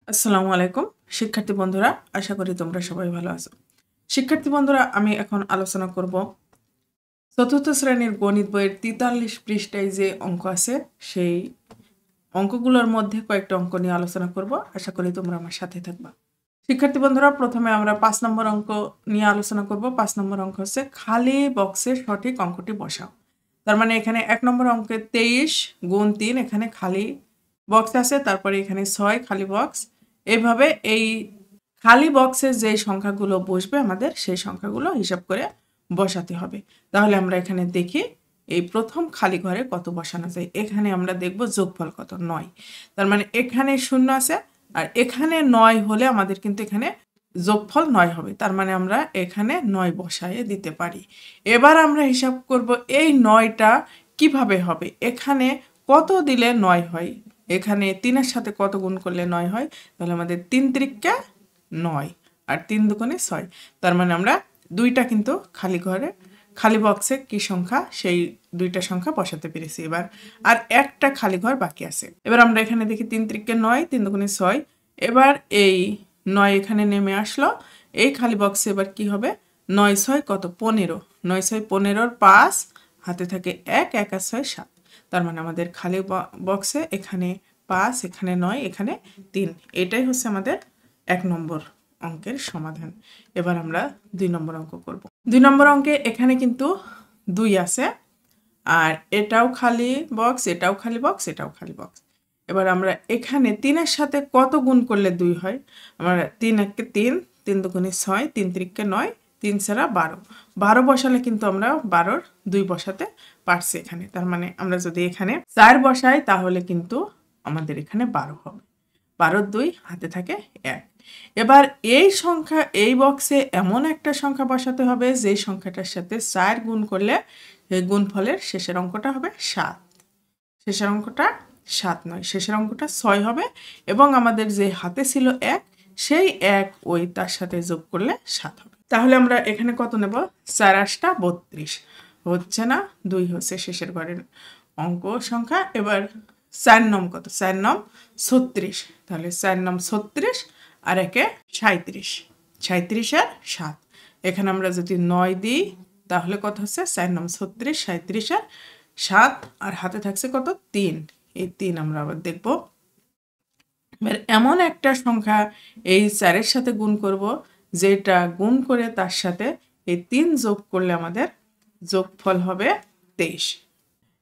আসসালামু আলাইকুম শিক্ষার্থী বন্ধুরা, আশা করি তোমরা সবাই ভালো আছো। শিক্ষার্থী বন্ধুরা, আমি এখন আলোচনা করব চতুর্থ শ্রেণীর গণিত বইয়ের 43 পৃষ্ঠায় যে অঙ্ক আছে সেই অঙ্কগুলোর মধ্যে কয়েকটা অঙ্ক নিয়ে আলোচনা করব। আশা করি তোমরা আমার সাথে থাকবা। শিক্ষার্থী বন্ধুরা, প্রথমে আমরা 5 নম্বর অঙ্ক নিয়ে আলোচনা করব। 5 নম্বর অঙ্ক হচ্ছে খালি বক্সে সঠিক অঙ্কটি বসাও। তার মানে এখানে 1 নম্বর অঙ্কে 23 গুণ 3, এখানে খালি বক্স আছে, তারপরে এখানে 6 খালি বক্স। এইভাবে এই খালি বক্সে যে সংখ্যাগুলো বসবে আমাদের সেই সংখ্যাগুলো হিসাব করে বসাতে হবে। তাহলে আমরা এখানে দেখি এই প্রথম খালি ঘরে কত বসানো যায়। এখানে আমরা দেখব যোগফল কত, 9। তার মানে এখানে 0 আছে আর এখানে 9 হলে আমাদের কিন্তু এখানে যোগফল 9 হবে। তার মানে আমরা এখানে 9 বসায়ে দিতে পারি। এবার আমরা হিসাব করব এই 9টা কিভাবে হবে। এখানে কত দিলে 9 হয়, এখানে 3-এর সাথে কত গুণ করলে 9 হয়। তাহলে আমাদের 3 3-কে 9 আর 3 দুগুণে 6। তার মানে আমরা দুইটা কিন্তু খালি ঘরে খালি বক্সে কি সংখ্যা সেই দুইটা সংখ্যা বসাতে পেরেছি। এবার আর একটা খালি ঘর বাকি আছে। এবার আমরা এখানে দেখি 3 3-কে 9, 3 দুগুণে 6। এবার এই 9 এখানে নেমে আসলো। এই খালি বক্সে এবার কি হবে, 9 6 কত, 15। 9 6 15-র 5 হাতে থাকে 1, 1 আর 6 7। তার মানে আমাদের খালি বক্সে এখানে 5, এখানে 9, এখানে 3। এটাই হচ্ছে আমাদের 1 নম্বর অঙ্কের সমাধান। এবার আমরা 2 নম্বর অঙ্ক করব। 2 নম্বর অঙ্কে এখানে কিন্তু 2 আছে আর এটাও খালি বক্স, এটাও খালি বক্স, এটাও খালি বক্স। এবার আমরা এখানে 3-এর সাথে কত গুণ করলে 2 হয়। আমরা 3 1-কে 3, 3 দুগুণে 6, 3 3-কে 9, 3 ছাড়া 12। 12 বসালে কিন্তু আমরা 12-র 2 বসাতে পারছি এখানে। তার মানে আমরা যদি এখানে 4 বসাই তাহলে কিন্তু আমাদের এখানে 12 হবে। 12-র 2 হাতে থাকে 1। এবার এই সংখ্যা এই বক্সে এমন একটা সংখ্যা বসাতে হবে যে সংখ্যাটার সাথে 4 গুণ করলে এই গুণফলের শেষের অঙ্কটা হবে 7। শেষের অঙ্কটা 7 নয়, শেষের অঙ্কটা 6 হবে। এবং আমাদের যে হাতে ছিল 1, সেই 1 ওই তার সাথে যোগ করলে 7 হবে। তাহলে আমরা এখানে কত নেব, 4 8টা 32 হচ্ছে না, 2 হচ্ছে শেষের ঘরের অঙ্ক সংখ্যা। এবার 4 নম কত, 4 নম 36। তাহলে 4 নম 36 আর 1-এ 37, 37 আর 7। এখানে আমরা যদি 9 দিই তাহলে কত হচ্ছে, 4 নম 36, 37 আর 7 আর হাতে থাকছে কত, 3। এই 3 আমরা আবার দেখব। এমন একটা সংখ্যা এই 4-এর সাথে গুণ করব যেটা গুণ করে তার সাথে এই 3 যোগ করলে আমাদের যোগফল হবে 23।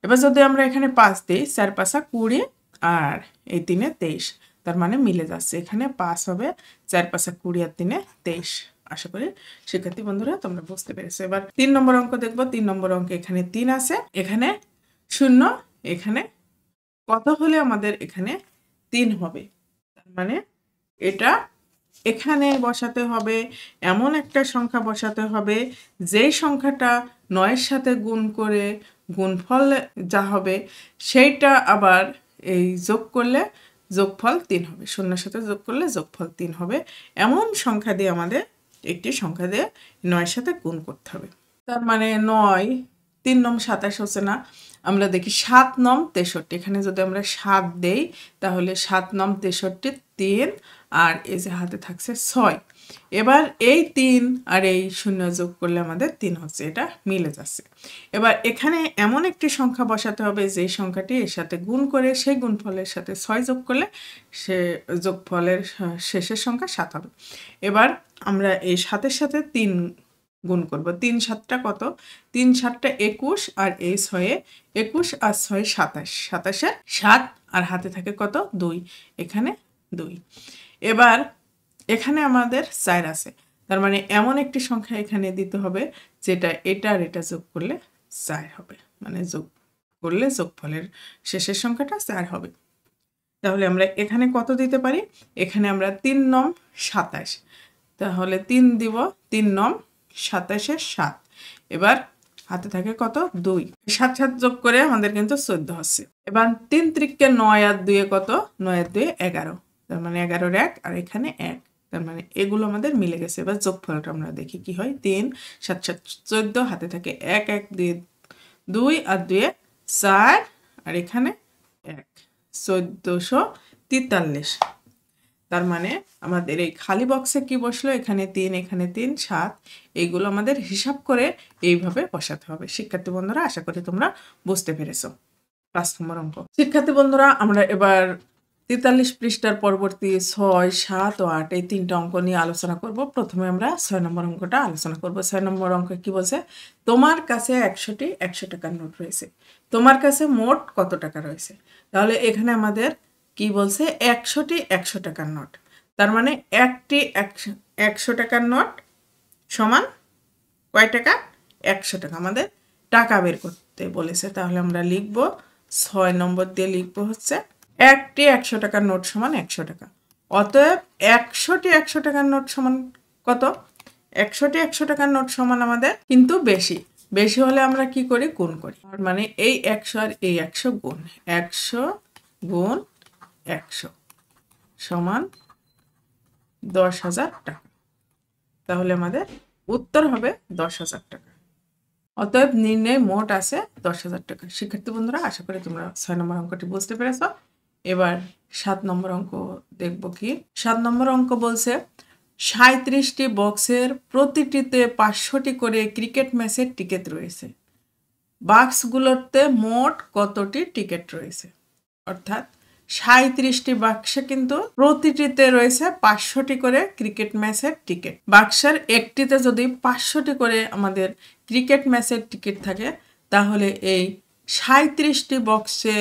এবার যদি আমরা এখানে 5 দিই, 4 5 20 আর এই 3-এ 23। তার মানে মিলে যাচ্ছে, এখানে 5 হবে, 4 5 20 আর 3-এ 23। আশা করি শিক্ষার্থী বন্ধুরা তোমরা বুঝতে পেরেছো। এবার 3 নম্বর অঙ্ক দেখব। 3 নম্বর অঙ্কে এখানে 3 আছে, এখানে 0, এখানে কত হলে আমাদের এখানে 3 হবে। তার মানে এটা এখানে বসাতে হবে, এমন একটা সংখ্যা বসাতে হবে যেই সংখ্যাটা 9-এর সাথে গুণ করে গুণফল যা হবে সেইটা আবার এই যোগ করলে যোগফল 3 হবে। 0-এর সাথে যোগ করলে যোগফল 3 হবে। এমন সংখ্যা দিয়ে আমাদের একটি সংখ্যা দিয়ে 9-এর সাথে গুণ করতে হবে। তার মানে 9 3 নম 27 হচ্ছে না, আমরা দেখি 7 নম 63। এখানে যদি আমরা 7 দেই তাহলে 7 নম 63 3 আর এই যে হাতে থাকছে 6। এবার এই 3 আর এই 0 যোগ করলে আমাদের 3 হচ্ছে, এটা মিলে যাচ্ছে। এবার এখানে এমন একটি সংখ্যা বসাতে হবে যে সংখ্যাটি এর সাথে গুণ করে সেই গুণফলের সাথে 6 যোগ করলে সে যোগফলের শেষের সংখ্যা 7 হবে। এবার আমরা এই 7-এর সাথে 3 গুণ করব। 3 7টা কত, 3 7টা 21 আর এই 6-এ 21 আর 6 27, 27-এ 7 আর হাতে থাকে কত, 2। এখানে 2। এবার এখানে আমাদের 4 আছে। তার মানে এমন একটি সংখ্যা এখানে দিতে হবে যেটা এটা আর এটা যোগ করলে 4 হবে। মানে যোগ করলে যোগফলের শেষের সংখ্যাটা 4 হবে। তাহলে আমরা এখানে কত দিতে পারি, এখানে আমরা 3 নম 27। তাহলে 3 দিব, 3 নম 27-এ 7। এবার হাতে থাকে কত, 2। 7 7 যোগ করে আমাদের কিন্তু 14 হচ্ছে। এবার 3 3-কে 9 আর 2-এ কত, 9 আর 2-এ 11। তার মানে 11-র 1 আর এখানে 1। তার মানে এগুলো আমাদের মিলে গেছে। এবার যোগফলটা আমরা দেখি কি হয়। 3 7 7 14, হাতে থাকে 1 1 2 2 আর 2-এ 4 আর এখানে 1, 1443। তার মানে আমাদের এই খালি বক্সে কি বসলো, এখানে 3, এখানে 3, 7, এইগুলো আমাদের হিসাব করে এইভাবে বসাতে হবে। শিক্ষার্থী বন্ধুরা, আশা করি তোমরা বুঝতে পেরেছো। 5 নম্বর অঙ্ক। শিক্ষার্থী বন্ধুরা, আমরা এবার 43 পৃষ্ঠার পরবর্তী 6, 7 ও 8 এই 3টা অঙ্ক নিয়ে আলোচনা করব। প্রথমে আমরা 6 নম্বর অঙ্কটা আলোচনা করব। 6 নম্বর অঙ্ক কি বলছে? তোমার কাছে 100টি 100 টাকার নোট রয়েছে। তোমার কাছে মোট কত টাকা রয়েছে? তাহলে এখানে আমাদের কি বলছে? 100টি 100 টাকার নোট। তার মানে একটি 100 টাকার নোট সমান কয় টাকা? 100 টাকা। আমাদের টাকা বের করতে বলেছে। তাহলে আমরা লিখব 6 নম্বর দিয়ে লিখব হচ্ছে একটি 100 টাকার নোট সমান 100 টাকা। অতএব 100টি 100 টাকার নোট সমান কত? 100টি 100 টাকার নোট সমান আমাদের কিন্তু বেশি। বেশি হলে আমরা কি করি? গুণ করি। মানে এই 100 আর এই 100 গুণ। 100 গুণ 100 সমান 10,000 টাকা। তাহলে আমাদের উত্তর হবে 10,000 টাকা। অতএব নির্ণয় মোট আছে 10,000 টাকা। শিক্ষার্থী বন্ধুরা, আশা করি তোমরা 6 নম্বর অঙ্কটি বুঝতে পেরেছ। এবার 7 নম্বর অঙ্ক দেখব কি? 7 নম্বর অঙ্ক বলছে 37টি বক্সের প্রতিটিতে 500টি করে ক্রিকেট ম্যাচের টিকিট রয়েছে। বাক্সগুলোতে মোট কতটি টিকিট রয়েছে? অর্থাৎ 37টি বাক্সে কিন্তু প্রতিটিতে রয়েছে 500টি করে ক্রিকেট ম্যাচের টিকিট। বাক্সের একটিতে যদি 500টি করে আমাদের ক্রিকেট ম্যাচের টিকিট থাকে, তাহলে এই 37টি বক্সে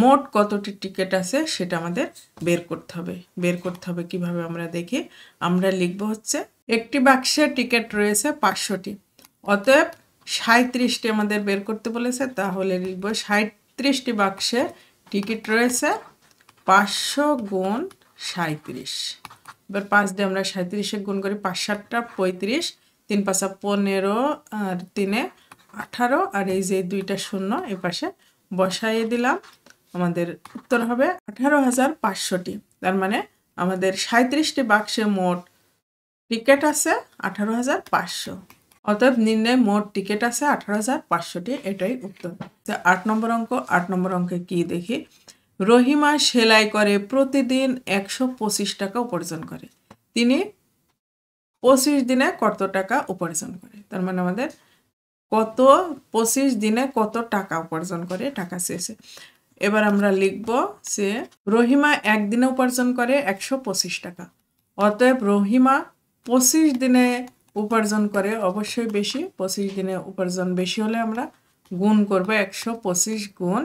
মোট কতটি টিকিট আছে সেটা আমাদের বের করতে হবে। বের করতে হবে কিভাবে আমরা দেখি। আমরা লিখব হচ্ছে একটি বাক্সে টিকিট রয়েছে 500টি। অতএব 37টি আমাদের বের করতে বলেছে। তাহলে লিখব 37টি বাক্সে টিকিট রয়েছে 500 গুণ 37। এবার 5 দিয়ে আমরা 37-এ গুণ করি। 5 7টা 35, 3 5 15 আর 3 18 আর এই যে 2টা শূন্য এই পাশে বসাইয়ে দিলাম। আমাদের উত্তর হবে 18,500টি। তার মানে আমাদের 37টি বাক্সে মোট টিকিট আছে 18,500। অতএব নির্ণয় মোট টিকিট আছে 18,500টি। এটাই উত্তর। 8 নম্বর অঙ্ক। 8 নম্বর অঙ্কে কি দেখি? রহিমা সেলাই করে প্রতিদিন 125 টাকা উপার্জন করে। তিনি 25 দিনে কত টাকা উপার্জন করে? তার মানে আমাদের 25 দিনে কত টাকা উপার্জন করে টাকা চেয়েছে। এবার আমরা লিখব যে রহিমা একদিনে উপার্জন করে 125 টাকা। অতএব রহিমা 25 দিনে উপার্জন করে অবশ্যই বেশি। 25 দিনে উপার্জন বেশি হলে আমরা গুণ করব 125 গুণ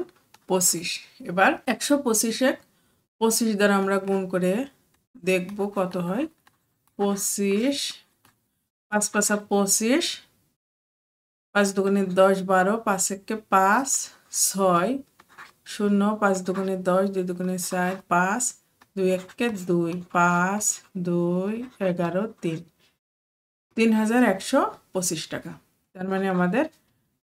25। এবার 125-এ 25 দ্বারা আমরা গুণ করে দেখব কত হয়। 25 5 5 25, 5 দুগুণে 10 12, 5 একে 5 6 0, 5 দুগুণে 10, 2 দুগুণে 4 5, 2 একে 2 5 2 11 3, 3,125 টাকা। তার মানে আমাদের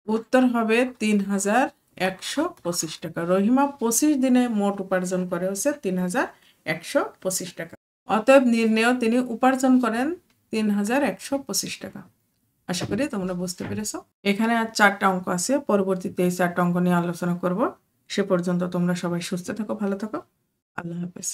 উত্তর হবে 3,125 টাকা। রহিমা 25 দিনে মোট উপার্জন করে হচ্ছে 3,125 টাকা। অতএব নির্ণেয় তিনি উপার্জন করেন 3,125 টাকা। আশা করি তোমরা বুঝতে পেরেছো। এখানে আর 4টা অঙ্ক আছে। পরবর্তীতে এই 4টা অঙ্ক নিয়ে আলোচনা করব। সে পর্যন্ত তোমরা সবাই সুস্থ থাকো, ভালো থাকো। আল্লাহ হাফেজ।